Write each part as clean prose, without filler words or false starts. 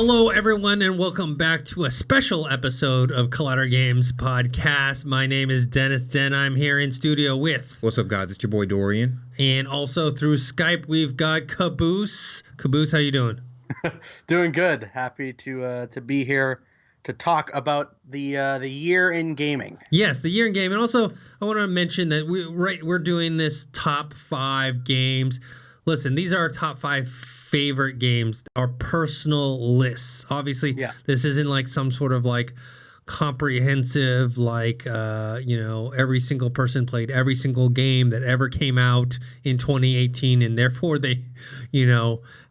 Hello, everyone, and welcome back to a special episode of Collider Games Podcast. My name is Dennis Den. I'm here in studio with... What's up, guys? It's your boy, Dorian. And also through Skype, we've got Caboose. Caboose, how you doing? Doing good. Happy to be here to talk about the year in gaming. Yes, the year in gaming. And also, I want to mention that we're doing this top 5 games. Listen, these are our top 5 favorite games, our personal lists. Obviously, This isn't like some sort of like comprehensive, like, every single person played every single game that ever came out in 2018, and therefore they,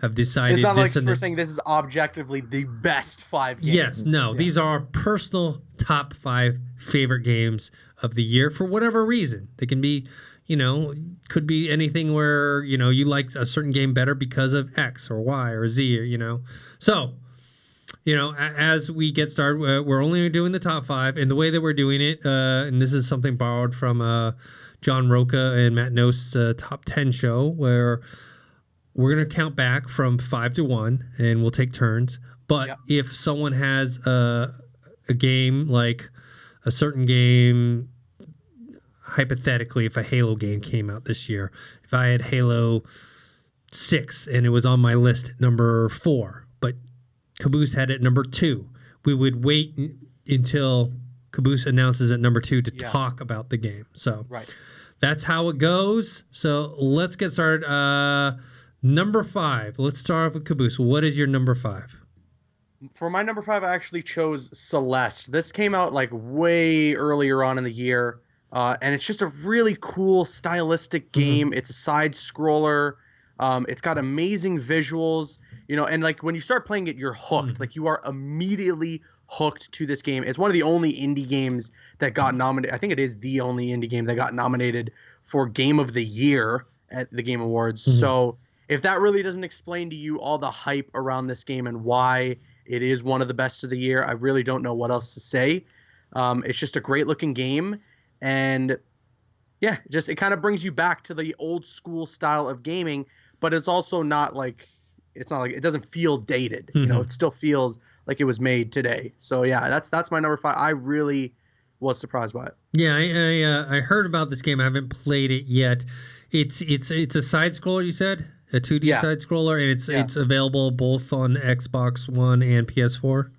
have decided. It's not like we're saying this is objectively the best 5 games. Yes, no, these are our personal top 5 favorite games of the year for whatever reason. They can be, could be anything where, you like a certain game better because of X or Y or Z, or, So, as we get started, we're only doing the top 5. And the way that we're doing it, and this is something borrowed from John Roca and Matt Nost's top 10 show, where we're going to count back from 5 to 1, and we'll take turns. But if someone has a game, like a certain game, hypothetically, if a Halo game came out this year, if I had Halo 6 and it was on my list at number 4, but Caboose had it at number 2, we would wait until Caboose announces at number 2 to talk about the game. So that's how it goes. So let's get started. Number 5. Let's start off with Caboose. What is your number 5? For my number 5, I actually chose Celeste. This came out like way earlier on in the year. And it's just a really cool stylistic game. It's a side scroller. It's got amazing visuals, and like when you start playing it, you're hooked. Like you are immediately hooked to this game. It's one of the only indie games that got nominated. I think it is the only indie game that got nominated for Game of the Year at the Game Awards. So if that really doesn't explain to you all the hype around this game and why it is one of the best of the year, I really don't know what else to say. It's just a great looking game. And it kind of brings you back to the old school style of gaming, but it's also not like it doesn't feel dated. It still feels like it was made today. So that's my number 5. I really was surprised by it. Yeah, I heard about this game. I haven't played it yet. It's a side scroller, you said? A 2D side scroller, and it's available both on Xbox One and PS4?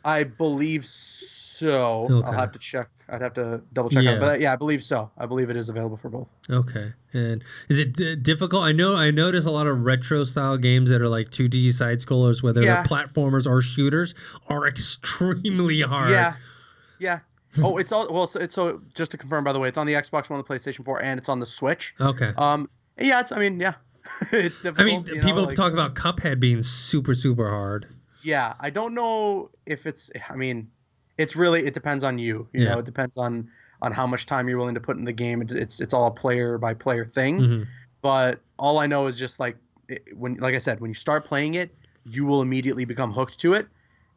I believe so. Okay. I'll have to check. I'd have to double check on, but I believe so. I believe it is available for both. Okay. And is it difficult? I notice a lot of retro style games that are like 2D side scrollers, whether they're platformers or shooters, are extremely hard. Yeah. Oh, it's all so just to confirm, by the way, it's on the Xbox One, the PlayStation 4, and it's on the Switch. Okay. It's it's difficult. People talk about Cuphead being super, super hard. Yeah, I don't know if it's. It depends on you. It depends on how much time you're willing to put in the game. It's all a player by player thing. But all I know is just like I said, when you start playing it, you will immediately become hooked to it,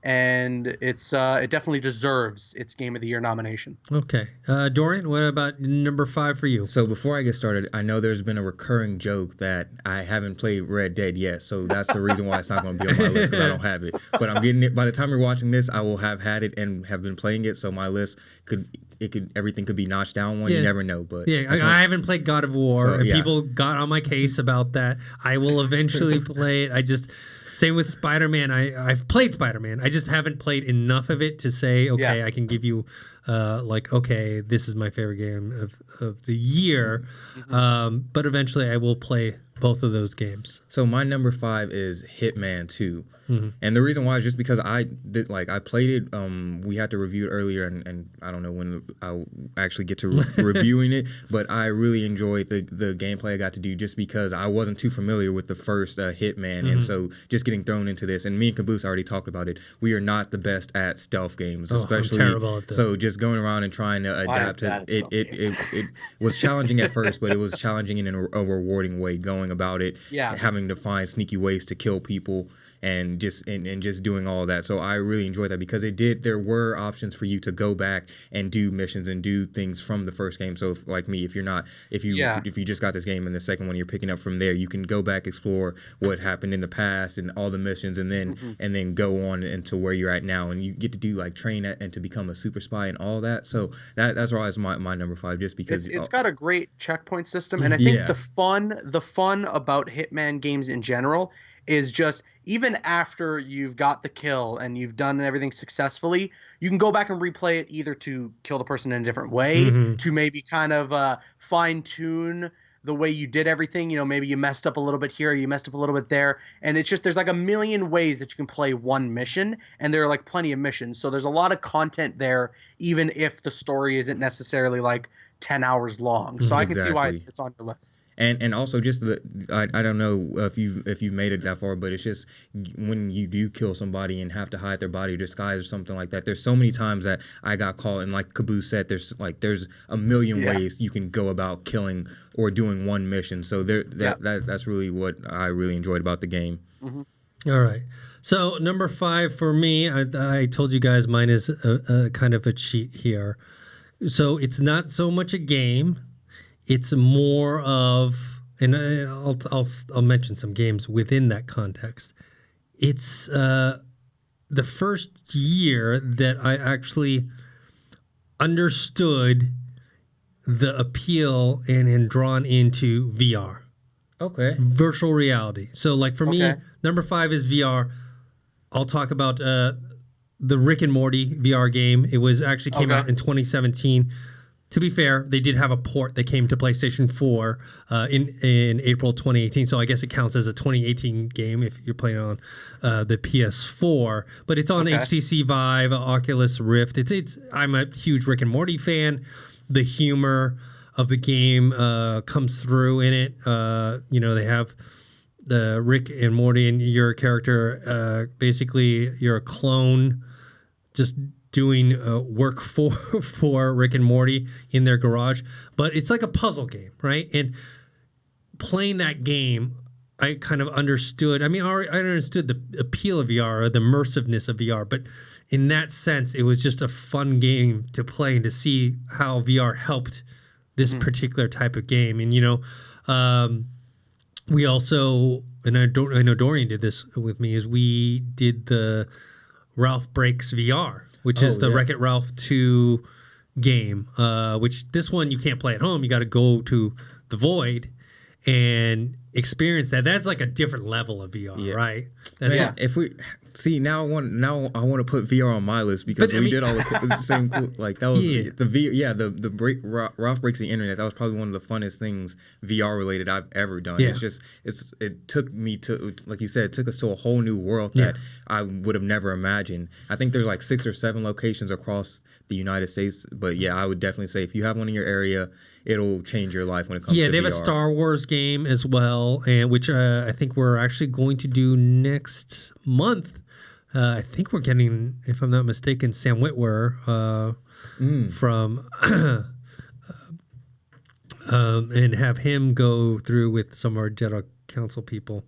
and it definitely deserves its Game of the Year nomination. Okay, Dorian, what about number 5 for you? So before I get started, I know there's been a recurring joke that I haven't played Red Dead yet, so that's the reason why it's not going to be on my list, because I don't have it. But I'm getting it. By the time you're watching this, I will have had it and have been playing it, so my list everything could be notched down one. You never know. But I haven't played God of War, and people got on my case about that. I will eventually play it. Same with Spider-Man. I've played Spider-Man. I just haven't played enough of it to say, I can give you, this is my favorite game of the year. But eventually I will play both of those games. So my number 5 is Hitman 2. And the reason why is just because I played it. We had to review it earlier, and I don't know when I'll actually get to reviewing it, but I really enjoyed the gameplay I got to do just because I wasn't too familiar with the first Hitman, and so just getting thrown into this. And me and Caboose already talked about it. We are not the best at stealth games, especially. I'm terrible at that. So just going around and trying to adapt to it was challenging at first, but it was challenging in a rewarding way. Going going about it, having to find sneaky ways to kill people, and just doing all of that. So I really enjoyed that because there were options for you to go back and do missions and do things from the first game. So like me, if you just got this game and the second one you're picking up from there, you can go back, explore what happened in the past and all the missions, and then go on into where you're at now, and you get to do like train and to become a super spy and all that. So that's why it's my number 5, just because it's got a great checkpoint system, and I think the fun about Hitman games in general is just even after you've got the kill and you've done everything successfully, you can go back and replay it, either to kill the person in a different way, to maybe kind of fine tune the way you did everything. Maybe you messed up a little bit here, you messed up a little bit there, and it's just there's like a million ways that you can play one mission, and there are like plenty of missions, so there's a lot of content there, even if the story isn't necessarily like 10 hours long. So I can see why it's on your list. And also just I don't know if you've made it that far, but it's just when you do kill somebody and have to hide their body or disguise or something like that. There's so many times that I got caught, and like Caboose said, there's a million ways you can go about killing or doing one mission. So that's really what I really enjoyed about the game. All right. So number 5 for me, I told you guys mine is a kind of a cheat here. So it's not so much a game. It's more of, and I'll mention some games within that context. It's the first year that I actually understood the appeal and drawn into VR. Okay. Virtual reality. So like for me, number 5 is VR. I'll talk about the Rick and Morty VR game. It was actually came out in 2017. To be fair, they did have a port that came to PlayStation 4 in April 2018, so I guess it counts as a 2018 game if you're playing on the PS4. But it's on HTC Vive, Oculus Rift. I'm a huge Rick and Morty fan. The humor of the game comes through in it. They have the Rick and Morty, and your character, basically you're a clone, just doing work for Rick and Morty in their garage. But it's like a puzzle game, right? And playing that game, I kind of understood. I mean, I understood the appeal of VR, or the immersiveness of VR, but in that sense, it was just a fun game to play and to see how VR helped this particular type of game. And we also, and I know Dorian did this with me, is we did the Ralph Breaks VR, which is the Wreck-It Ralph 2 game, which this one you can't play at home. You got to go to the Void and experience that. That's like a different level of VR, right? If we see now, I want to put VR on my list because did all the same cool, like that was the Ralph Breaks the Internet. That was probably one of the funnest things VR related I've ever done. It took me to, like you said, it took us to a whole new world that I would have never imagined. I think there's like 6 or 7 locations across the United States, but I would definitely say if you have one in your area, it'll change your life when it comes to VR. Yeah, they have a Star Wars game as well, and which I think we're actually going to do next month. I think we're getting, if I'm not mistaken, Sam Witwer from and have him go through with some of our Jedi Council people.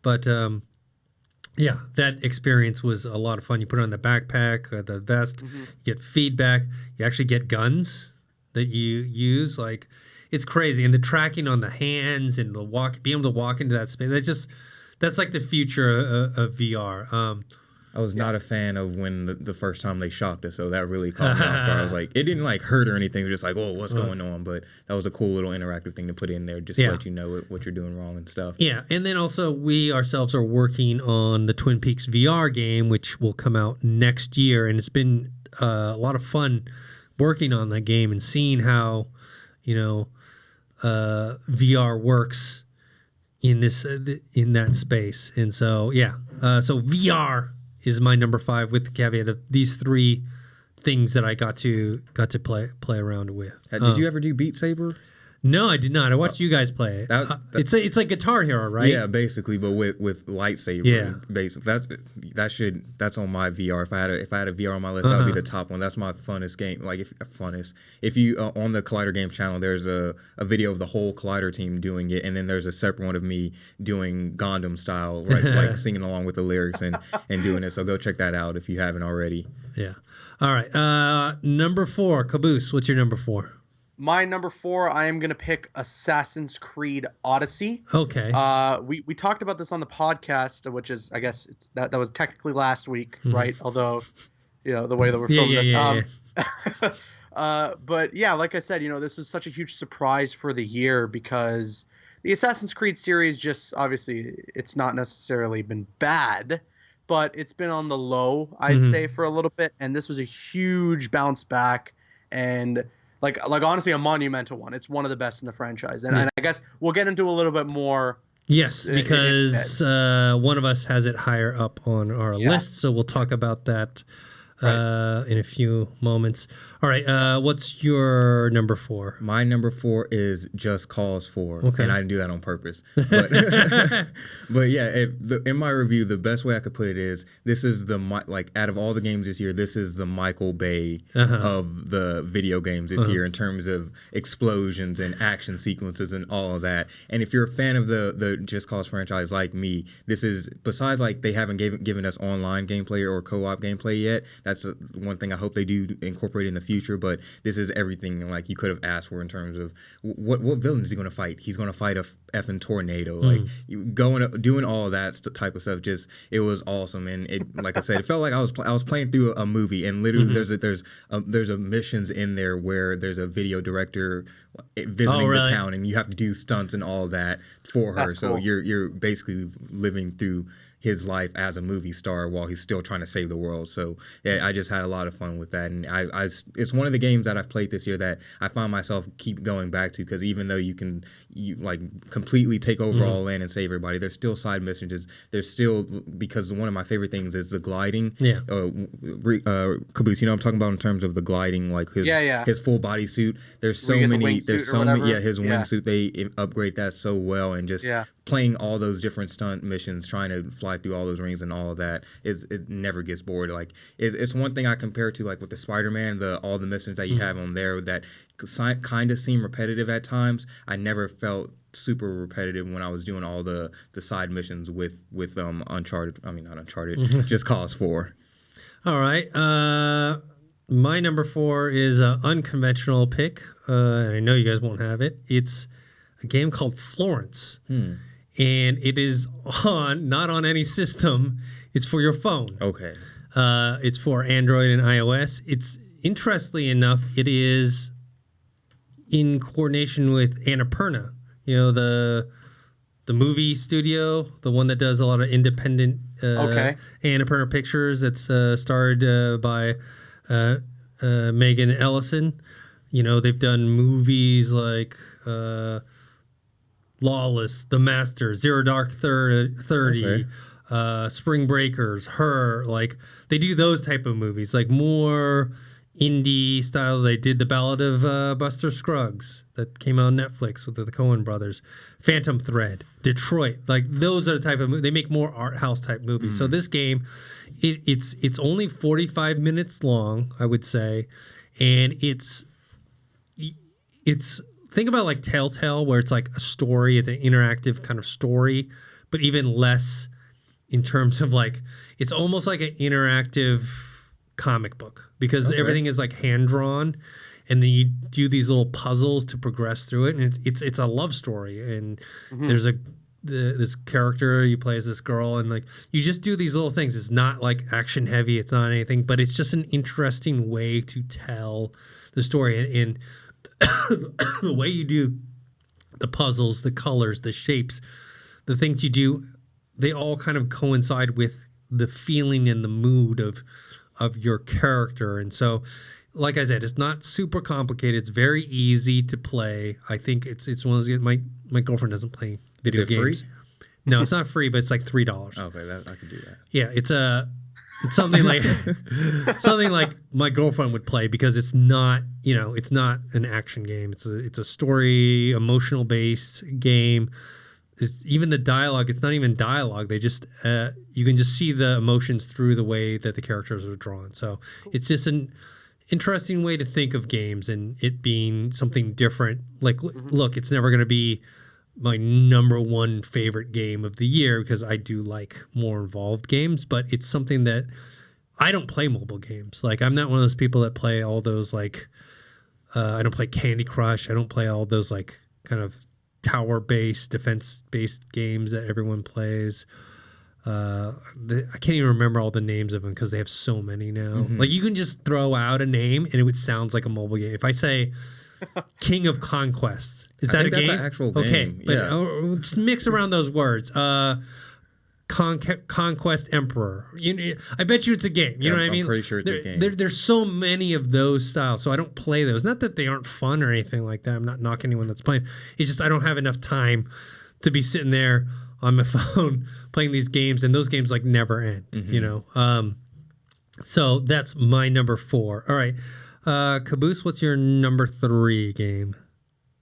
But that experience was a lot of fun. You put it on the backpack or the vest, you get feedback, you actually get guns that you use. Like, it's crazy. And the tracking on the hands and being able to walk into that space, that's like the future of VR. I was not a fan of when the first time they shocked us, so that really caught me off guard. I was like, it didn't like hurt or anything. It was just like, what's going on? But that was a cool little interactive thing to put in there, just to let you know what you're doing wrong and stuff. Yeah, and then also we ourselves are working on the Twin Peaks VR game, which will come out next year, and it's been a lot of fun working on that game and seeing how VR works in that space. And so so VR is my number 5, with the caveat of these 3 things that I got to play around with. Did you ever do Beat Saber? No, I did not. I watched you guys play it. It's like Guitar Hero, right? Yeah, basically, but with lightsaber. Yeah. Basically, that's on my VR. If I had a VR on my list, that would be the top one. That's my funnest game. Like if you on the Collider Games channel, there's a video of the whole Collider team doing it, and then there's a separate one of me doing Gundam style, right, like singing along with the lyrics and doing it. So go check that out if you haven't already. Yeah. All right. Number 4, Caboose. What's your number 4? My number 4, I am going to pick Assassin's Creed Odyssey. Okay. We talked about this on the podcast, which is, I guess, that was technically last week, right? Although, the way that we're filming this. But yeah, like I said, this was such a huge surprise for the year because the Assassin's Creed series just, obviously, it's not necessarily been bad, but it's been on the low, I'd say, for a little bit. And this was a huge bounce back and like honestly a monumental one. It's one of the best in the franchise, and I guess we'll get into a little bit more. Yes, because one of us has it higher up on our list, so we'll talk about that in a few moments. All right, what's your number 4? My number 4 is Just Cause 4, okay. And I didn't do that on purpose. But, but yeah, in my review, the best way I could put it is this is out of all the games this year, this is the Michael Bay of the video games this year in terms of explosions and action sequences and all of that. And if you're a fan of the Just Cause franchise like me, this is, besides like they haven't given us online gameplay or co-op gameplay yet, that's one thing I hope they do incorporate in the future, but this is everything like you could have asked for in terms of what villain is he going to fight? He's going to fight a effing tornado, like doing all of that type of stuff. Just it was awesome, and it, like I said, it felt like I was playing through a movie, and literally there's a missions in there where there's a video director visiting the town, and you have to do stunts and all of that for her. That's so cool. you're basically living through his life as a movie star while he's still trying to save the world. So yeah, I just had a lot of fun with that, and it's one of the games that I've played this year that I find myself keep going back to, because even though you like completely take over all land and save everybody, there's still side missions. There's still, because one of my favorite things is the gliding. Yeah. Caboose, I'm talking about in terms of the gliding, like his full body suit. There's so many. There's so many. Yeah, his wingsuit. They upgrade that so well, and just playing all those different stunt missions, trying to fly through all those rings and all of that, it never gets bored. Like it's one thing I compare to like with the Spider-Man, all the missions that you have on there that kind of seem repetitive at times. I never felt super repetitive when I was doing all the side missions with Uncharted. I mean, not Uncharted, Just Cause 4. All right. My number 4 is an unconventional pick. I know you guys won't have it. It's a game called Florence. And it is not on any system. It's for your phone. Okay. It's for Android and iOS. It's, interestingly enough, it is in coordination with Annapurna. The movie studio, the one that does a lot of independent Annapurna pictures. That's starred by Megan Ellison. They've done movies like Lawless, The Master, Zero Dark 30, Spring Breakers, Her. Like, they do those type of movies, like more indie style. They did The Ballad of Buster Scruggs that came out on Netflix with the Coen brothers, Phantom Thread, Detroit. Like, those are the type of movies. They make more art house type movies. So this game, it's only 45 minutes long, I would say, and it's think about like Telltale, where it's like a story, it's an interactive kind of story, but even less in terms of like, it's almost like an interactive comic book, because everything is like hand drawn, and then you do these little puzzles to progress through it, and it's a love story, and there's this character you play as this girl, and like you just do these little things. It's not like action heavy, it's not anything, but it's just an interesting way to tell the story, and the way you do the puzzles, the colors, the shapes, the things you do, they all kind of coincide with the feeling and the mood of your character. And so, like I said, it's not super complicated. It's very easy to play. I think it's one of those. My girlfriend doesn't play video games. Free? No, it's not free, but it's like $3. Okay, I could do that. Yeah, It's something like something like my girlfriend would play because it's not, it's not an action game. It's a story, emotional based game. Even the dialogue, it's not even dialogue. They just you can just see the emotions through the way that the characters are drawn. So it's just an interesting way to think of games and it being something different. Like, look, it's never going to be my number one favorite game of the year because I do like more involved games, but it's something that I don't play mobile games. Like, I'm not one of those people that play all those, like, I don't play Candy Crush. I don't play all those, like, kind of tower-based, defense-based games that everyone plays. I can't even remember all the names of them because they have so many now. Like, you can just throw out a name and it sounds like a mobile game. If I say King of Conquest, is that a game? That's an actual game. Okay, but just mix around those words. Conquest Emperor. I bet you it's a game. You know what I mean? I'm pretty sure it's a game. There's so many of those styles, so I don't play those. Not that they aren't fun or anything like that. I'm not knocking anyone that's playing. It's just I don't have enough time to be sitting there on my phone playing these games, and those games like never end. So that's my number 4. All right, Caboose, what's your number 3 game?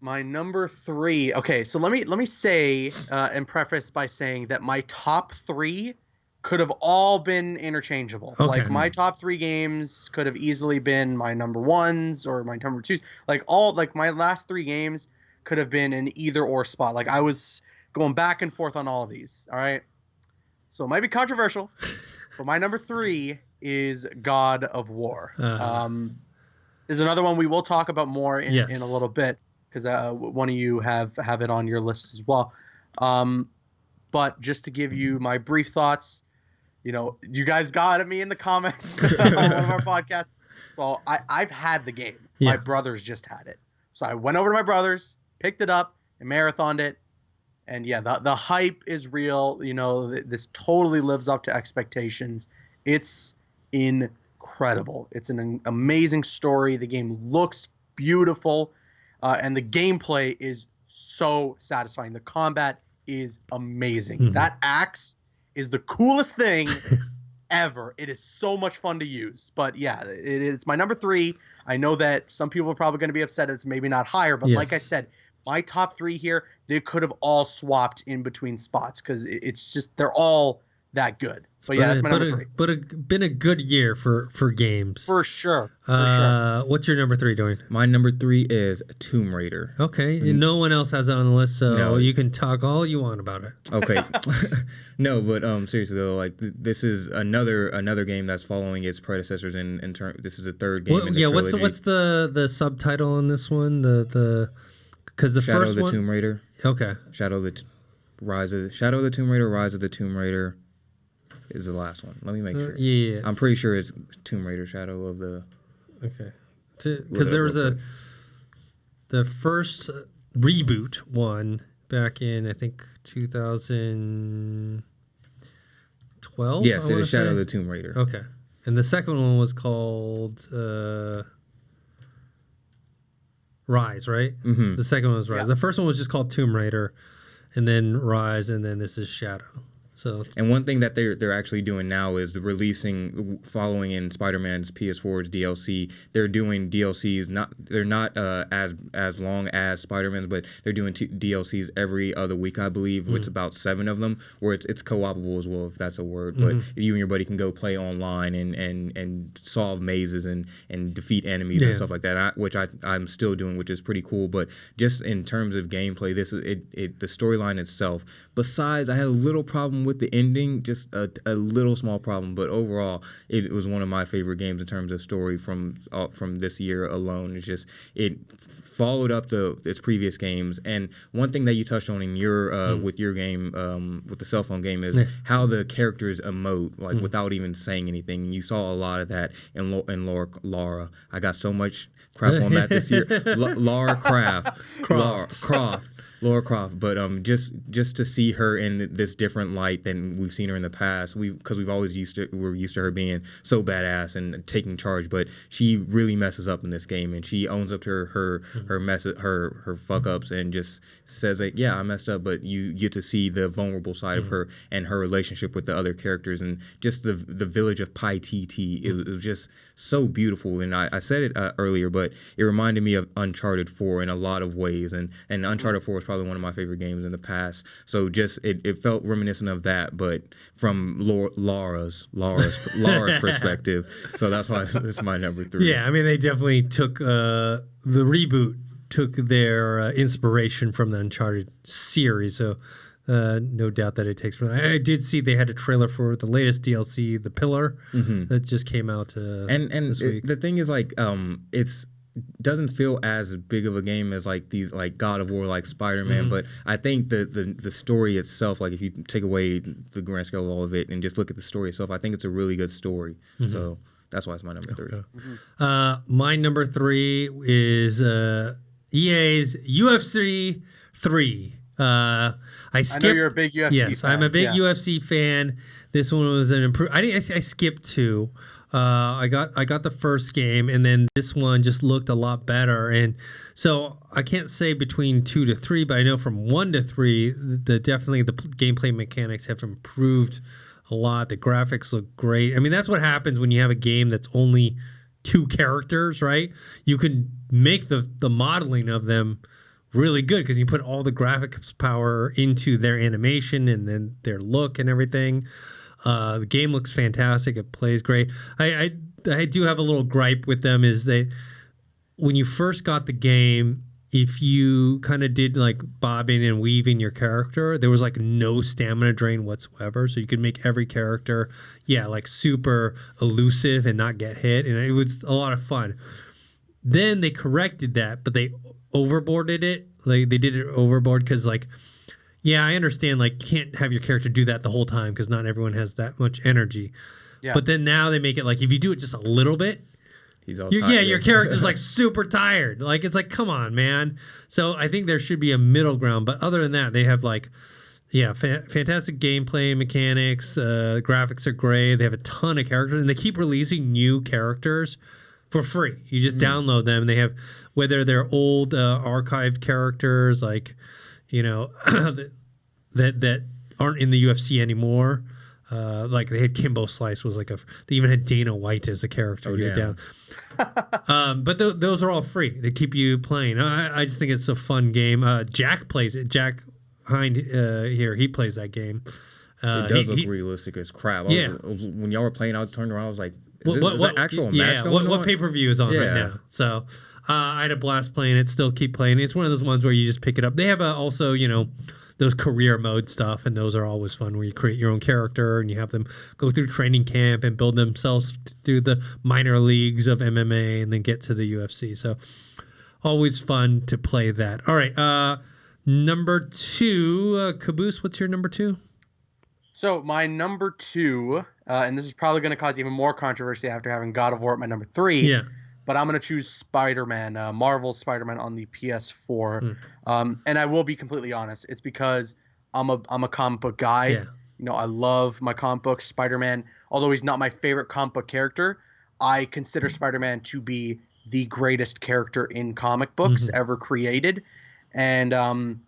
My number 3. Okay, so let me say and preface by saying that my top 3 could have all been interchangeable. Okay. Like my top 3 games could have easily been my number 1s or my number 2s. Like my last 3 games could have been an either or spot. Like I was going back and forth on all of these. All right, so it might be controversial, but my number 3 is God of War. There's another one we will talk about more in a little bit. Because one of you have it on your list as well. But just to give you my brief thoughts, you guys got at me in the comments on one of our podcasts. So I've had the game. Yeah. My brothers just had it. So I went over to my brothers, picked it up, and marathoned it. And yeah, the hype is real. This totally lives up to expectations. It's incredible. It's an amazing story. The game looks beautiful. And the gameplay is so satisfying. The combat is amazing. That axe is the coolest thing ever. It is so much fun to use. But yeah, it's my number 3. I know that some people are probably going to be upset it's maybe not higher. But like I said, my top 3 here, they could have all swapped in between spots because it's just they're all that good. But yeah, that's my number 3. But been a good year for games. For sure. What's your number 3 doing? My number 3 is Tomb Raider. Okay. No one else has it on the list, so you can talk all you want about it. Okay. No, but seriously though, like this is another game that's following its predecessors in turn. This is the third game in the trilogy. What's the subtitle on this one? Because the Shadow first of the one? Tomb Raider. Okay. Shadow of the Tomb Raider, Rise of the Tomb Raider is the last one. Let me make sure. Yeah. I'm pretty sure it's Tomb Raider, Shadow of the... Okay. Because there was the first reboot one back in, I think, 2012? Yes, it is Shadow of the Tomb Raider. Okay. And the second one was called Rise, right? Mm-hmm. The second one was Rise. Yeah. The first one was just called Tomb Raider, and then Rise, and then this is Shadow. And one thing that they're actually doing now is following in Spider-Man's PS4's DLC. They're doing DLCs. They're not as long as Spider-Man's, but they're doing DLCs every other week, I believe. It's about 7 of them, where it's co-opable as well, if that's a word. But you and your buddy can go play online and solve mazes and defeat enemies and stuff like that, which I'm still doing, which is pretty cool. But just in terms of gameplay, this is the storyline itself. Besides, I had a little problem with the ending, just a little small problem, but overall it was one of my favorite games in terms of story from this year alone. It's just it followed up its previous games. And one thing that you touched on in your with your game with the cell phone game is how the characters emote without even saying anything. You saw a lot of that in Lara. I got so much crap on that this year. Lara Croft. Laura Croft, but just to see her in this different light than we've seen her in the past, because we're used to her being so badass and taking charge, but she really messes up in this game, and she owns up to her fuck ups and just says like, yeah, I messed up, but you get to see the vulnerable side of her and her relationship with the other characters, and just the village of Paititi. It was just so beautiful, and I said it earlier, but it reminded me of Uncharted 4 in a lot of ways, and Uncharted 4 is probably one of my favorite games in the past. So just it felt reminiscent of that, but from Laura's perspective. So that's why it's my number 3. Yeah, I mean they definitely took the reboot took their inspiration from the Uncharted series. So no doubt that it takes from that. I did see they had a trailer for the latest DLC, The Pillar, that just came out this week. The thing is, like, it's doesn't feel as big of a game as like these like God of War, like Spider-Man, but I think the story itself, like if you take away the grand scale of all of it and just look at the story itself, I think it's a really good story. So that's why it's my number 3. Okay. My number 3 is EA's UFC 3. I know you're a big UFC fan. Yes, I'm a big UFC fan. This one was an I skipped 2. I got the first game, and then this one just looked a lot better. And so I can't say between 2 to 3, but I know from 1 to 3, definitely the gameplay mechanics have improved a lot. The graphics look great. I mean, that's what happens when you have a game that's only 2 characters, right? You can make the modeling of them really good because you put all the graphics power into their animation and then their look and everything. The game looks fantastic. It plays great. I do have a little gripe with them is that when you first got the game, if you kind of did like bobbing and weaving your character, there was like no stamina drain whatsoever. So you could make every character, like super elusive and not get hit. And it was a lot of fun. Then they corrected that, but they overboarded it. Like they did it overboard because like, I understand like you can't have your character do that the whole time because not everyone has that much energy. Yeah. But then now they make it like if you do it just a little bit, he's all tired. Yeah, your character's like super tired. Like it's like, come on, man. So I think there should be a middle ground. But other than that, they have like, fantastic gameplay mechanics. Graphics are great. They have a ton of characters, and they keep releasing new characters for free. You just download them. And they have whether they're old archived characters like, that aren't in the UFC anymore. Like they had Kimbo Slice was like they even had Dana White as a character. But those are all free. They keep you playing. I just think it's a fun game. Jack plays it. Jack Hind here, he plays that game. It does look realistic as crap. When y'all were playing, I turned around. I was like, is that actual match going on? What pay-per-view is on right now? So I had a blast playing it. Still keep playing it. It's one of those ones where you just pick it up. They have also, those career mode stuff, and those are always fun where you create your own character and you have them go through training camp and build themselves through the minor leagues of MMA and then get to the UFC. So always fun to play that. All right. Number 2, Caboose, what's your number 2? So my number 2, and this is probably going to cause even more controversy after having God of War at my number 3. Yeah. But I'm going to choose Spider-Man, Marvel's Spider-Man on the PS4. And I will be completely honest. It's because I'm a comic book guy. Yeah. I love my comic books. Spider-Man, although he's not my favorite comic book character, I consider Spider-Man to be the greatest character in comic books ever created. And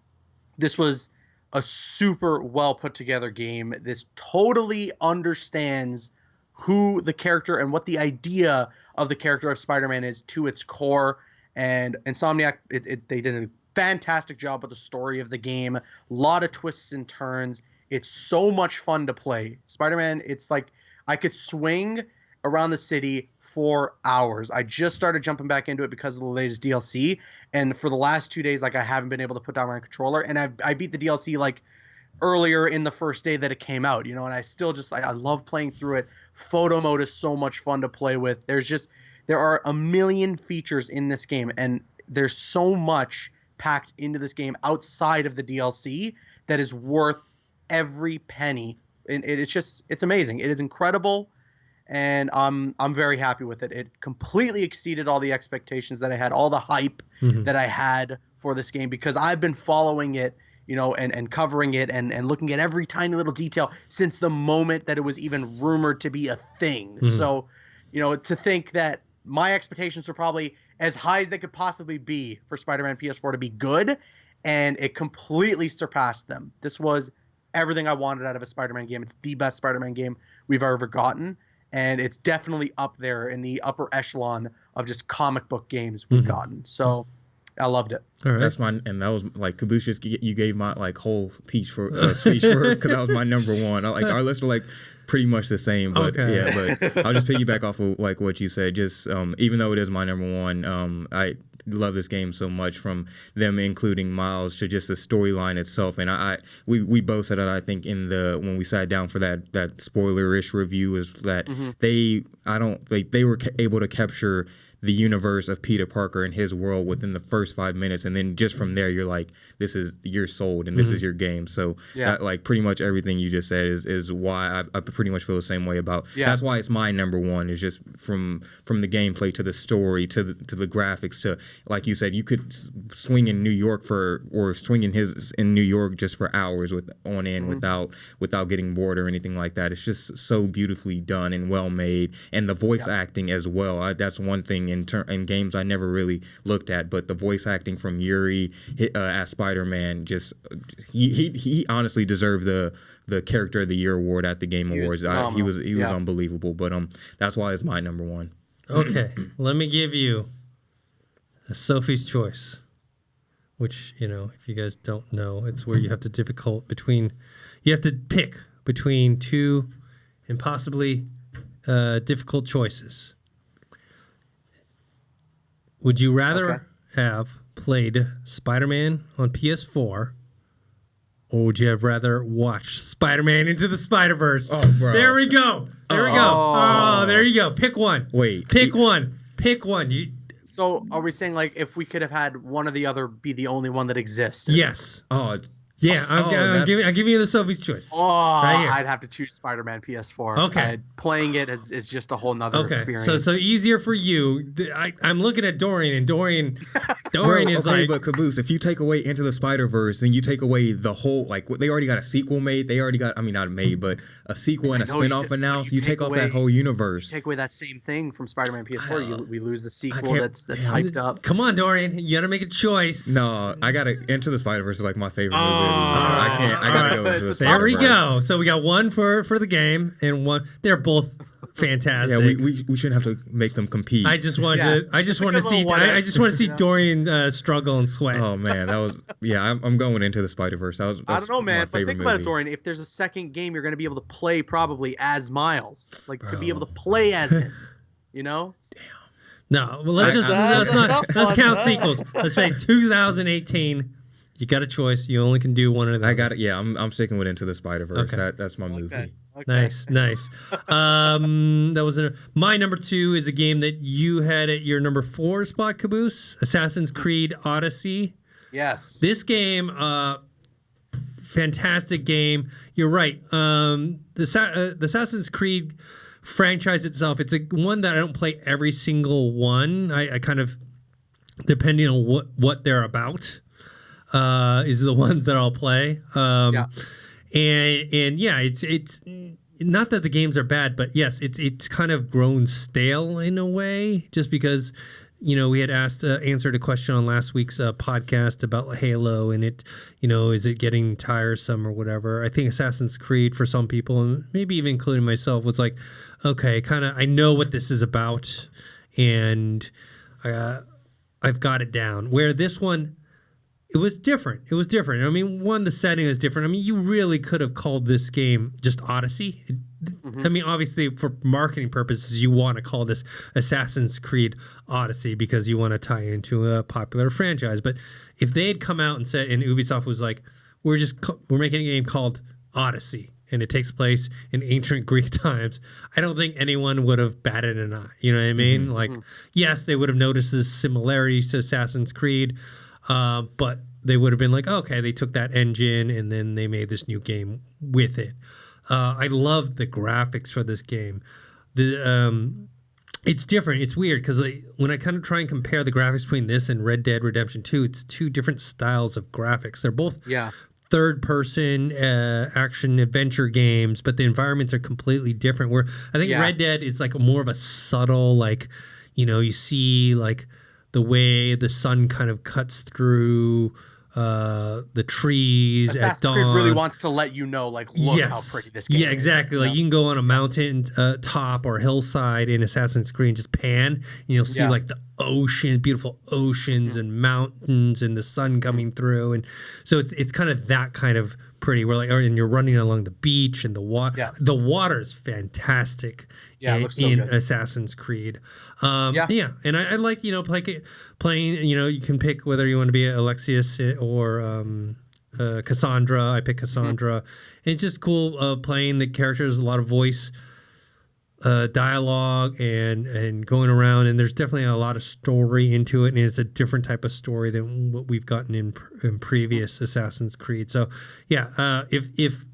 this was a super well put together game. This totally understands who the character and what the idea of the character of Spider-Man is to its core. And Insomniac, they did a fantastic job with the story of the game. A lot of twists and turns. It's so much fun to play. Spider-Man, it's like I could swing around the city for hours. I just started jumping back into it because of the latest DLC. And for the last 2 days, like I haven't been able to put down my controller. And I beat the DLC like earlier in the first day that it came out, and I still just I love playing through it. Photo mode is so much fun to play with. There are a million features in this game, and there's so much packed into this game outside of the DLC that is worth every penny. And it's amazing. It is incredible, and I'm very happy with it. It completely exceeded all the expectations that I had, all the hype that I had for this game because I've been following it, and covering it and looking at every tiny little detail since the moment that it was even rumored to be a thing. So, to think that my expectations were probably as high as they could possibly be for Spider-Man PS4 to be good, and it completely surpassed them. This was everything I wanted out of a Spider-Man game. It's the best Spider-Man game we've ever gotten, and it's definitely up there in the upper echelon of just comic book games we've gotten. So I loved it. All right. That's my, and that was like Caboose. You gave my like whole speech for because that was my number one. Our lists are like pretty much the same, but but I'll just piggyback off of like what you said. Just even though it is my number one, I love this game so much, from them including Miles to just the storyline itself. And we both said that, I think, in when we sat down for that spoiler-ish review, is that they were able to capture the universe of Peter Parker and his world within the first 5 minutes, and then just from there you're like, you're sold, and this is your game. So that, like, pretty much everything you just said is why I pretty much feel the same way about. That's why it's my number one. Is just from the gameplay to the story to the graphics to, like you said, you could swing in New York swing in New York just for hours without getting bored or anything like that. It's just so beautifully done and well made, and the voice acting as well. That's one thing in games I never really looked at, but the voice acting from Yuri as Spider-Man, just he honestly deserved the Character of the Year award at the Game Awards. He was unbelievable, but that's why it's my number one. Okay, let me give you a Sophie's Choice, which, if you guys don't know, it's where you have to pick between two impossibly difficult choices. Would you rather have played Spider-Man on PS4, or would you have rather watched Spider-Man Into the Spider-Verse? Oh, bro. There we go. Oh, there you go. Pick one. Wait. Pick one. So are we saying, like, if we could have had one or the other be the only one that exists? Yes. Oh, yeah, I'm giving you the Sophie's Choice. Oh, right here. I'd have to choose Spider-Man PS4. Okay. Playing it is just a whole nother experience. So easier for you. I'm looking at Dorian, and Dorian is like... But Caboose, if you take away Into the Spider-Verse, then you take away the whole... Like, they already got a sequel made. They already got... I mean, not made, but a sequel and a spin-off announced. You take off that whole universe. You take away that same thing from Spider-Man PS4. We lose the sequel that's hyped up. Come on, Dorian. You got to make a choice. No, I got to... Into the Spider-Verse is like my favorite movie. I gotta go into the There we go. So we got one for the game and one. They're both fantastic. Yeah, we shouldn't have to make them compete. I just want to see Dorian struggle and sweat. Oh man, that was I'm going Into the Spider-Verse. I don't know, man. But think about it, Dorian. If there's a second game, you're going to be able to play probably as Miles, to be able to play as him. No, well, let's count sequels. Let's say 2018. You got a choice. You only can do one or the other. I got it. Yeah, I'm sticking with Into the Spider-Verse. Okay. That's my movie. Okay. Nice. That was my number two is a game that you had at your number 4 spot, Caboose. Assassin's Creed Odyssey. Yes. This game, fantastic game. You're right. The Assassin's Creed franchise itself, it's one that I don't play every single one. I kind of, depending on what they're about. Is the ones that I'll play. It's not that the games are bad, but yes, it's kind of grown stale in a way, just because, we had answered a question on last week's podcast about Halo, and it, is it getting tiresome or whatever. I think Assassin's Creed for some people, and maybe even including myself, was like, okay, kind of, I know what this is about, and I've got it down. Where this one, it was different. I mean, the setting is different. I mean, you really could have called this game just Odyssey. I mean, obviously, for marketing purposes, you want to call this Assassin's Creed Odyssey because you want to tie into a popular franchise. But if they had come out and said, and Ubisoft was like, we're making a game called Odyssey, and it takes place in ancient Greek times, I don't think anyone would have batted an eye. You know what I mean? Yes, they would have noticed the similarities to Assassin's Creed, but they would have been like, okay, they took that engine and then they made this new game with it. I love the graphics for this game. The It's different. It's weird because when I kind of try and compare the graphics between this and Red Dead Redemption 2, it's two different styles of graphics. They're both third-person action adventure games, but the environments are completely different. Where I think Red Dead is like more of a subtle, like, you see like the way the sun kind of cuts through the trees Assassin's at dawn. Creed really wants to let you know, like, look how pretty this game is. Yeah, exactly. Like you can go on a mountain top or hillside in Assassin's Creed and just pan, and you'll see like the ocean, beautiful oceans and mountains and the sun coming through. And so it's kind of that kind of pretty. Where like, and you're running along the beach and the water. Yeah. The water is fantastic it looks so in good. Assassin's Creed. And I like playing. You can pick whether you want to be Alexius or Cassandra. I pick Cassandra. It's just cool playing the characters. A lot of voice dialogue and going around, and there's definitely a lot of story into it, and it's a different type of story than what we've gotten in previous Assassin's Creed. So if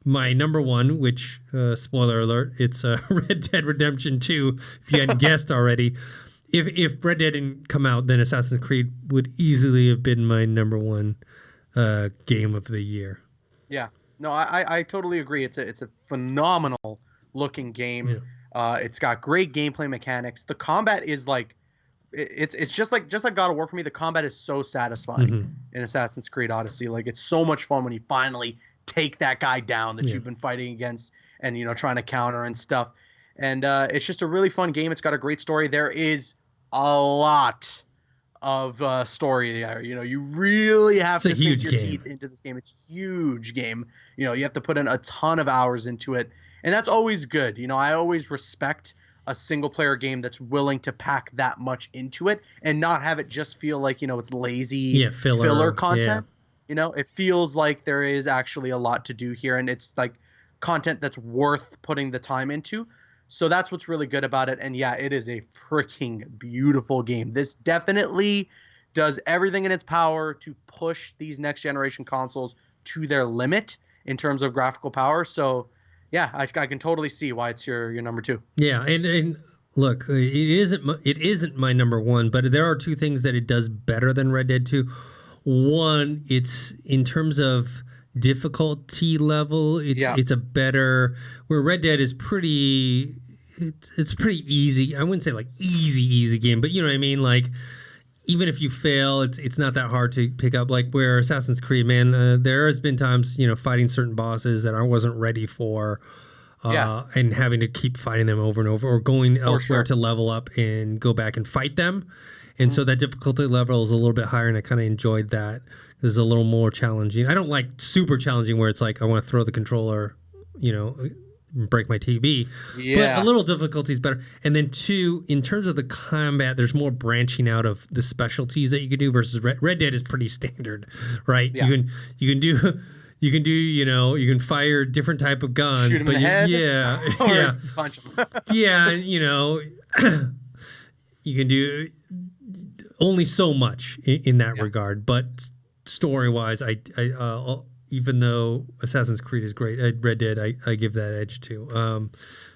my number one, which spoiler alert, it's Red Dead Redemption 2, if you hadn't guessed already, if Red Dead didn't come out, then Assassin's Creed would easily have been my number one game of the year. Yeah, no, I totally agree. It's a phenomenal looking game. It's got great gameplay mechanics. The combat is like it's just like God of War for me. The combat is so satisfying in Assassin's Creed Odyssey. Like, it's so much fun when you finally take that guy down that you've been fighting against and trying to counter and stuff. And it's just a really fun game. It's got a great story. There is a lot of story there. You really have to sink your teeth into this game. It's a huge game. You have to put in a ton of hours into it. And that's always good. I always respect a single player game that's willing to pack that much into it and not have it just feel like, it's lazy filler content. It feels like there is actually a lot to do here, and it's like content that's worth putting the time into. So that's what's really good about it. And yeah, it is a freaking beautiful game. This definitely does everything in its power to push these next generation consoles to their limit in terms of graphical power. So yeah, I can totally see why it's your number two. Yeah, and look, it isn't my number one, but there are two things that it does better than Red Dead 2. One, it's in terms of difficulty level, it's a better, where Red Dead is pretty easy. I wouldn't say like easy game, but you know what I mean? Like, even if you fail, it's not that hard to pick up. Like where Assassin's Creed, man, there has been times, fighting certain bosses that I wasn't ready for, and having to keep fighting them over and over, or going elsewhere to level up and go back and fight them. And so that difficulty level is a little bit higher, and I kind of enjoyed that. It's a little more challenging. I don't like super challenging where it's like I want to throw the controller, break my TV. Yeah. But a little difficulty is better. And then two, in terms of the combat, there's more branching out of the specialties that you can do versus Red Dead is pretty standard, right? Yeah. You can fire different type of guns. Shoot him in the head. Punch him. Yeah, you can do only so much in that regard. But story-wise, I even though Assassin's Creed is great, Red Dead, I give that edge to.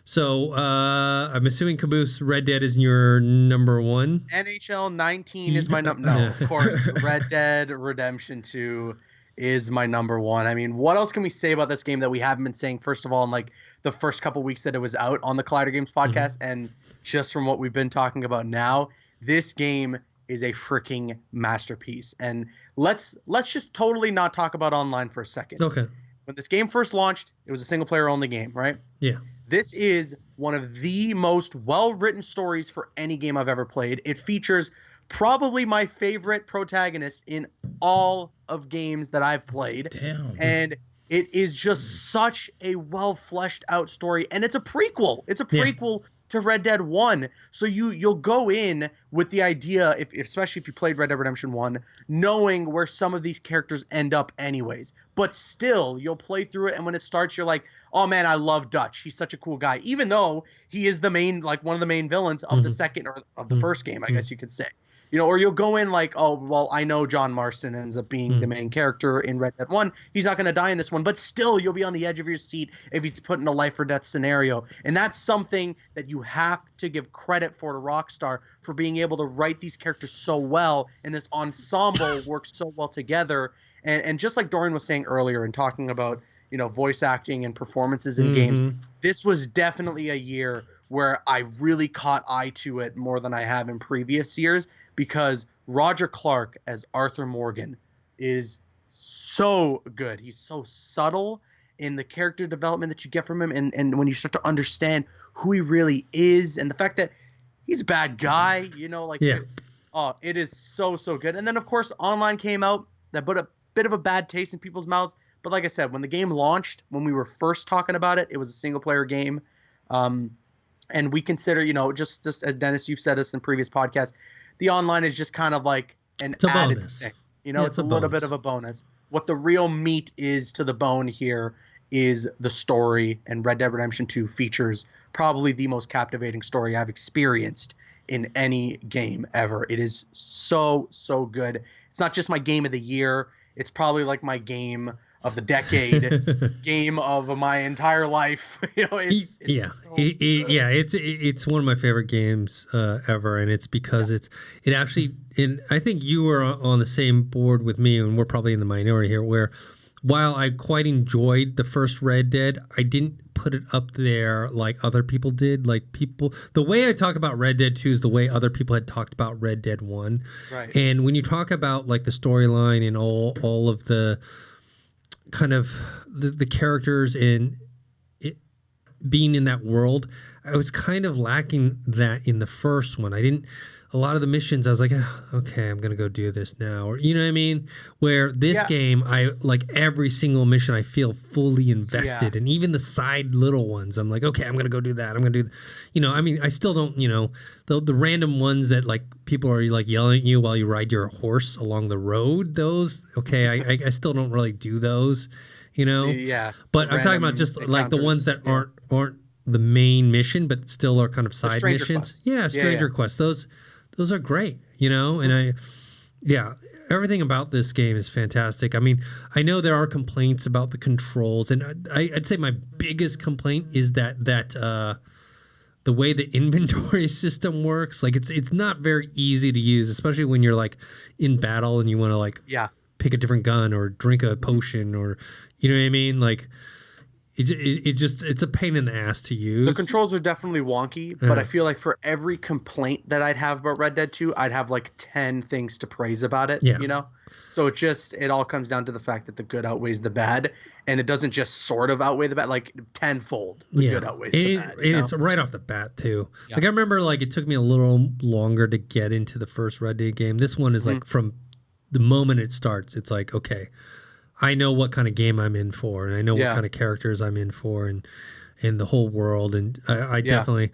So I'm assuming, Caboose, Red Dead is your number one? NHL 19 is my number. No, of course, Red Dead Redemption 2 is my number one. I mean, what else can we say about this game that we haven't been saying, first of all, in like the first couple weeks that it was out on the Collider Games podcast, and just from what we've been talking about now, this game is a freaking masterpiece. And let's just totally not talk about online for a second. Okay. When this game first launched, it was a single player only game, right? Yeah. This is one of the most well-written stories for any game I've ever played. It features probably my favorite protagonist in all of games that I've played. Damn. And it is just such a well-fleshed out story. And it's a prequel. It's a prequel to Red Dead 1. So you'll go in with the idea, especially if you played Red Dead Redemption 1, knowing where some of these characters end up anyways. But still, you'll play through it, and when it starts, you're like, oh man, I love Dutch. He's such a cool guy. Even though he is the main, like one of the main villains of the second or of the first game, I guess you could say. or you'll go in like, oh, well, I know John Marston ends up being the main character in Red Dead 1. He's not going to die in this one, but still you'll be on the edge of your seat if he's put in a life or death scenario. And that's something that you have to give credit for to Rockstar for being able to write these characters so well, and this ensemble works so well together. And just like Dorian was saying earlier and talking about, voice acting and performances in games, this was definitely a year where I really caught eye to it more than I have in previous years, because Roger Clark as Arthur Morgan is so good. He's so subtle in the character development that you get from him, and when you start to understand who he really is, and the fact that he's a bad guy, it is so good. And then of course online came out, that put a bit of a bad taste in people's mouths. But like I said, when the game launched, when we were first talking about it, it was a single player game. And we consider, just as Dennis, you've said this in previous podcasts, the online is just kind of like an added bonus thing. It's a little bit of a bonus. What the real meat is to the bone here is the story, and Red Dead Redemption 2 features probably the most captivating story I've experienced in any game ever. It is so good. It's not just my game of the year. It's probably like my game of the decade, game of my entire life. It's one of my favorite games ever, and it's because it actually. And I think you were on the same board with me, and we're probably in the minority here. Where while I quite enjoyed the first Red Dead, I didn't put it up there like other people did. Like the way I talk about Red Dead 2 is the way other people had talked about Red Dead 1. Right. And when you talk about like the storyline and all of the kind of the characters and it being in that world, I was kind of lacking that in the first one. A lot of the missions I was like, okay, I'm gonna go do this now, or you know what I mean, where this game, I like every single mission I feel fully invested, and even the side little ones I'm like, okay, I'm gonna go do that, I'm gonna do I still don't, the random ones that like people are like yelling at you while you ride your horse along the road, those I still don't really do those, but I'm talking about just like the ones that aren't the main mission but still are kind of side missions. Stranger quests, those are great, and everything about this game is fantastic. I mean, I know there are complaints about the controls, and I'd say my biggest complaint is that the way the inventory system works, like it's not very easy to use, especially when you're like in battle and you want to like pick a different gun or drink a potion, or you know what I mean, like. It's a pain in the ass to use. The controls are definitely wonky, but I feel like for every complaint that I'd have about Red Dead 2, I'd have like 10 things to praise about it, So it all comes down to the fact that the good outweighs the bad, and it doesn't just sort of outweigh the bad, like tenfold the good outweighs the bad. And it's right off the bat too. Yeah. Like I remember like it took me a little longer to get into the first Red Dead game. This one is like from the moment it starts, it's like, okay, I know what kind of game I'm in for, and I know what kind of characters I'm in for, and the whole world. And I definitely,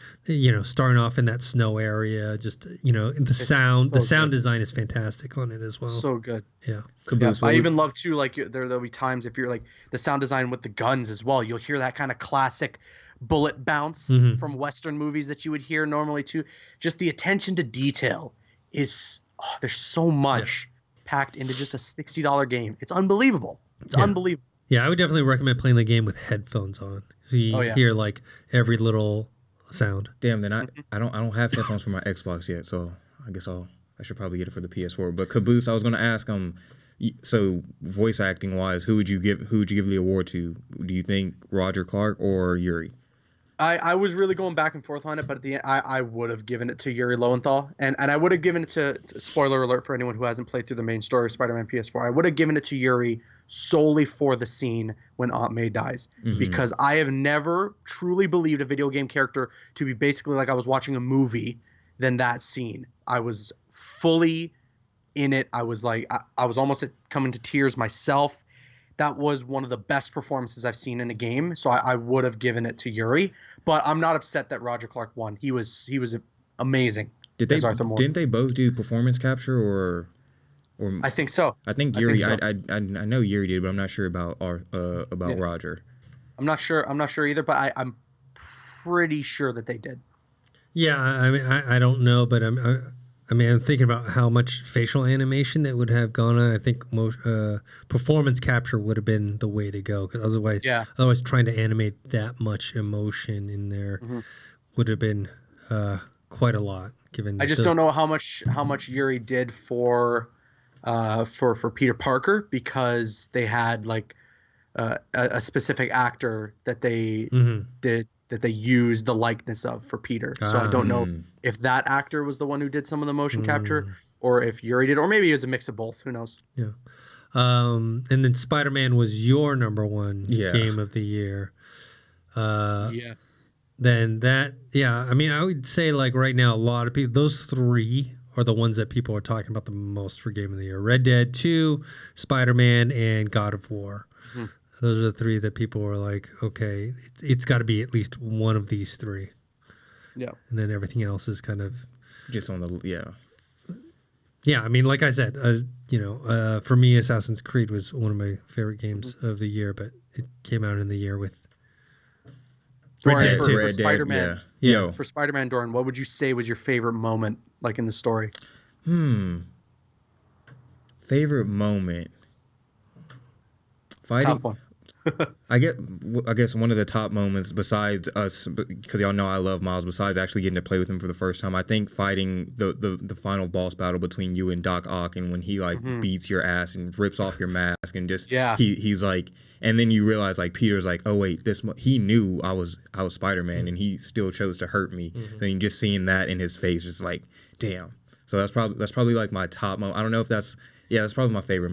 starting off in that snow area, just the sound design is fantastic on it as well. So good. Yeah. Caboose, I even love too. Like there'll be times if you're like the sound design with the guns as well. You'll hear that kind of classic bullet bounce from Western movies that you would hear normally too. Just the attention to detail is there's so much. Packed into just a $60 game. It's unbelievable. It's unbelievable. Yeah, I would definitely recommend playing the game with headphones on. So you hear like every little sound. Damn, then I don't have headphones for my Xbox yet, so I guess I should probably get it for the PS4. But Caboose, I was gonna ask so voice acting wise, who would you give the award to? Do you think Roger Clark or Yuri? I was really going back and forth on it, but at the end, I would have given it to Yuri Lowenthal, and I would have given it to spoiler alert for anyone who hasn't played through the main story of Spider-Man PS4. I would have given it to Yuri solely for the scene when Aunt May dies, because I have never truly believed a video game character to be basically like I was watching a movie than that scene. I was fully in it. I was like I was almost coming to tears myself. That was one of the best performances I've seen in a game, so I would have given it to Yuri. But I'm not upset that Roger Clark won. He was amazing. Didn't they both do performance capture or? I think so. I think Yuri. I know Yuri did, but I'm not sure about Roger. I'm not sure either, but I'm pretty sure that they did. Yeah, I mean I don't know, but I mean, I'm thinking about how much facial animation that would have gone on. I think performance capture would have been the way to go, because otherwise trying to animate that much emotion in there would have been quite a lot. Given I just don't know how much Yuri did for Peter Parker, because they had like a specific actor that they did, that they used the likeness of for Peter. So I don't know if that actor was the one who did some of the motion capture, or if Yuri did, or maybe it was a mix of both. Who knows? Yeah. And then Spider-Man was your number one game of the year. Yes. Then I mean, I would say like right now, a lot of people, those three are the ones that people are talking about the most for game of the year: Red Dead 2, Spider-Man, and God of War. Those are the three that people were like, okay, it's got to be at least one of these three. Yeah. And then everything else is kind of just on the Yeah, I mean, like I said, for me, Assassin's Creed was one of my favorite games of the year, but it came out in the year with Red Dead 2. For Spider-Man. Yeah. For Spider-Man, Dorian, what would you say was your favorite moment, like in the story? Favorite moment. Fighting. Top one. I guess one of the top moments, besides us, because y'all know I love Miles, besides actually getting to play with him for the first time, I think fighting the final boss battle between you and Doc Ock, and when he like beats your ass and rips off your mask and just he's like, and then you realize like Peter's like, oh wait, he knew I was Spider-Man and he still chose to hurt me. Then just seeing that in his face, just like, damn. So that's probably like my top moment. I don't know if that's probably my favorite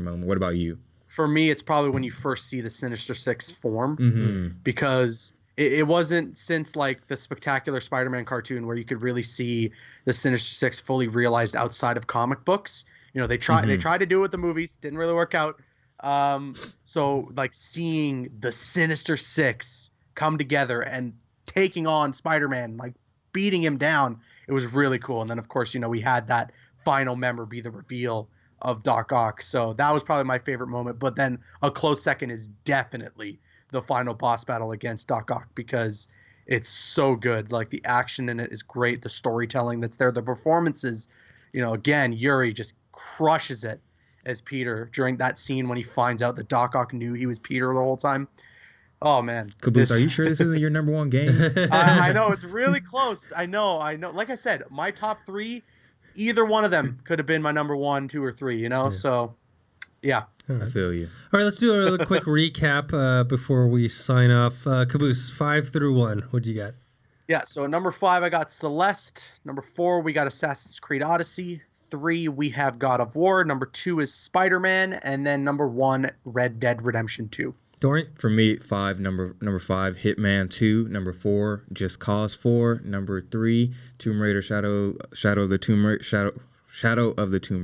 moment. What about you? For me, it's probably when you first see the Sinister Six form, because it wasn't since like the Spectacular Spider-Man cartoon where you could really see the Sinister Six fully realized outside of comic books. You know, they tried to do it with the movies, didn't really work out. So like seeing the Sinister Six come together and taking on Spider-Man, like beating him down, it was really cool. And then of course, we had that final member be the reveal of Doc Ock. So that was probably my favorite moment. But then a close second is definitely the final boss battle against Doc Ock, because it's so good. Like the action in it is great. The storytelling that's there, the performances, again, Yuri just crushes it as Peter during that scene when he finds out that Doc Ock knew he was Peter the whole time. Oh man. Caboose, are you sure this isn't your number one game? I know, it's really close. I know. Like I said, my top three, either one of them could have been my number 1, 2, or 3, So, yeah. I feel you. All right, let's do a quick recap before we sign off. Caboose, 5 through 1. What do you got? Yeah, so at number 5, I got Celeste. Number 4, we got Assassin's Creed Odyssey. 3, we have God of War. Number 2 is Spider-Man. And then number 1, Red Dead Redemption 2. Dorian? For me, number 5, Hitman 2. Number 4, Just Cause 4. Number 3, Tomb Raider Shadow of the Tomb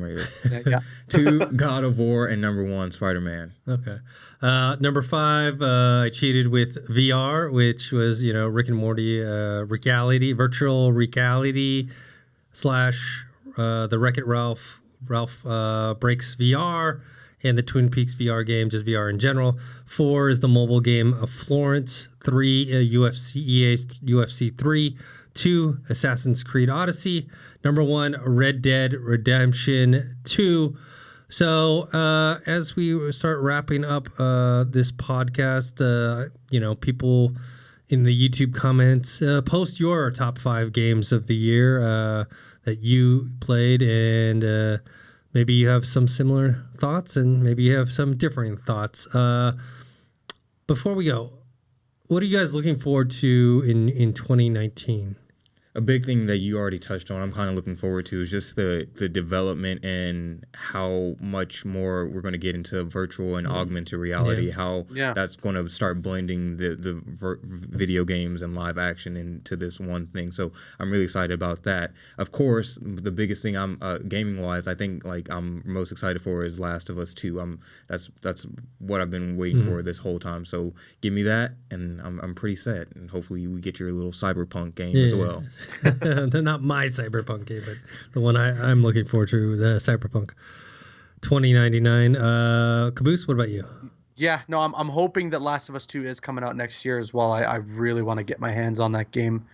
Raider. Yeah. 2, God of War, and number 1, Spider-Man. Okay. Number 5, I cheated with VR, which was, Rick and Morty virtual reality / the Wreck-It Ralph Breaks VR, and the Twin Peaks VR game, just VR in general. 4 is the mobile game of Florence. 3, EA's UFC 3. 2, Assassin's Creed Odyssey. Number 1, Red Dead Redemption 2. So as we start wrapping up this podcast, people in the YouTube comments, post your top 5 games of the year that you played, and maybe you have some similar thoughts, and maybe you have some differing thoughts. Before we go, what are you guys looking forward to in 2019? A big thing that you already touched on, I'm kind of looking forward to, is just the development and how much more we're going to get into virtual and augmented reality, how that's going to start blending the video games and live action into this one thing. So I'm really excited about that. Of course, the biggest thing I'm gaming-wise, I think I'm most excited for is Last of Us 2. That's what I've been waiting for this whole time. So give me that, and I'm pretty set. And hopefully we get your little Cyberpunk game as well. Not my Cyberpunk game, but the one I'm looking forward to, the Cyberpunk 2099. Caboose, what about you? Yeah, no, I'm hoping that Last of Us 2 is coming out next year as well. I really want to get my hands on that game.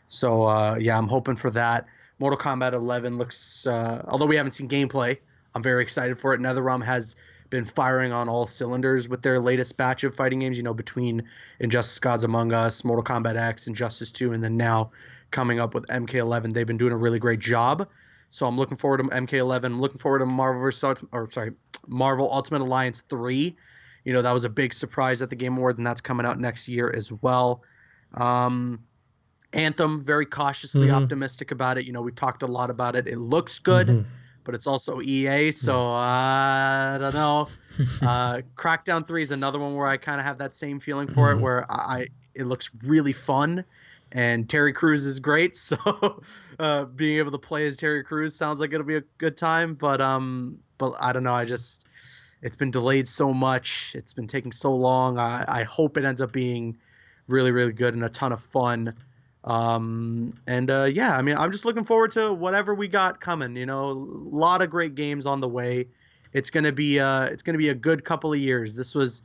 So, I'm hoping for that. Mortal Kombat 11 looks, although we haven't seen gameplay, I'm very excited for it. NetherRealm has been firing on all cylinders with their latest batch of fighting games, between Injustice Gods Among Us, Mortal Kombat X, Injustice 2, and then now coming up with MK11. They've been doing a really great job. So I'm looking forward to MK11. I'm looking forward to Marvel Ultimate Alliance 3. That was a big surprise at the Game Awards, and that's coming out next year as well. Anthem, very cautiously optimistic about it. We talked a lot about it. It looks good, but it's also EA, so I don't know. Crackdown 3 is another one where I kind of have that same feeling for it, where it looks really fun, and Terry Crews is great, so being able to play as Terry Crews sounds like it'll be a good time, but I don't know. It's been delayed so much. It's been taking so long. I hope it ends up being really, really good and a ton of fun. I'm just looking forward to whatever we got coming. A lot of great games on the way. It's gonna be a good couple of years. This was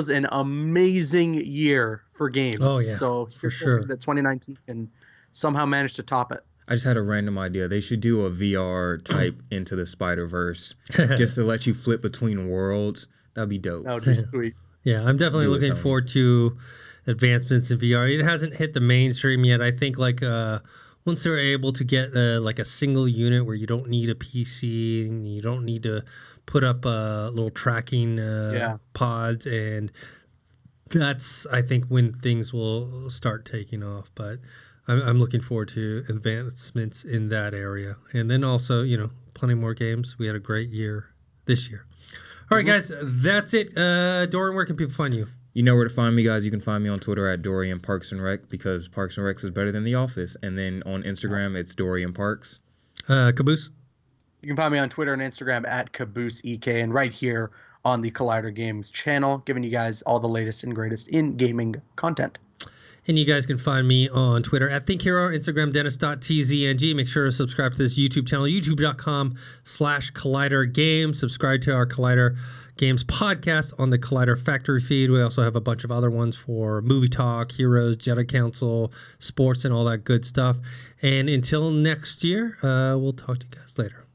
an amazing year for games. Oh yeah, so for sure. That 2019 can somehow manage to top it. I just had a random idea. They should do a VR type Into the Spider-Verse just to let you flip between worlds. That'd be dope. That would be sweet. Yeah, I'm definitely looking forward to advancements in VR. It hasn't hit the mainstream yet. I think once they're able to get a single unit where you don't need a PC and you don't need to put up little tracking pods, and that's, I think, when things will start taking off. But I'm looking forward to advancements in that area. And then also, plenty more games. We had a great year this year. All right, guys, that's it. Dorian, where can people find you? You know where to find me, guys. You can find me on Twitter at Dorian Parks and Rec, because Parks and Rec is better than The Office. And then on Instagram, it's Dorian Parks. Caboose? You can find me on Twitter and Instagram at Caboose EK, and right here on the Collider Games channel, giving you guys all the latest and greatest in gaming content. And you guys can find me on Twitter at ThinkHero, Instagram, Dennis.tzng. Make sure to subscribe to this YouTube channel, youtube.com/Collider Games. Subscribe to our Collider Games podcast on the Collider Factory feed. We also have a bunch of other ones for Movie Talk, Heroes, Jedi Council, sports, and all that good stuff. And until next year, we'll talk to you guys later.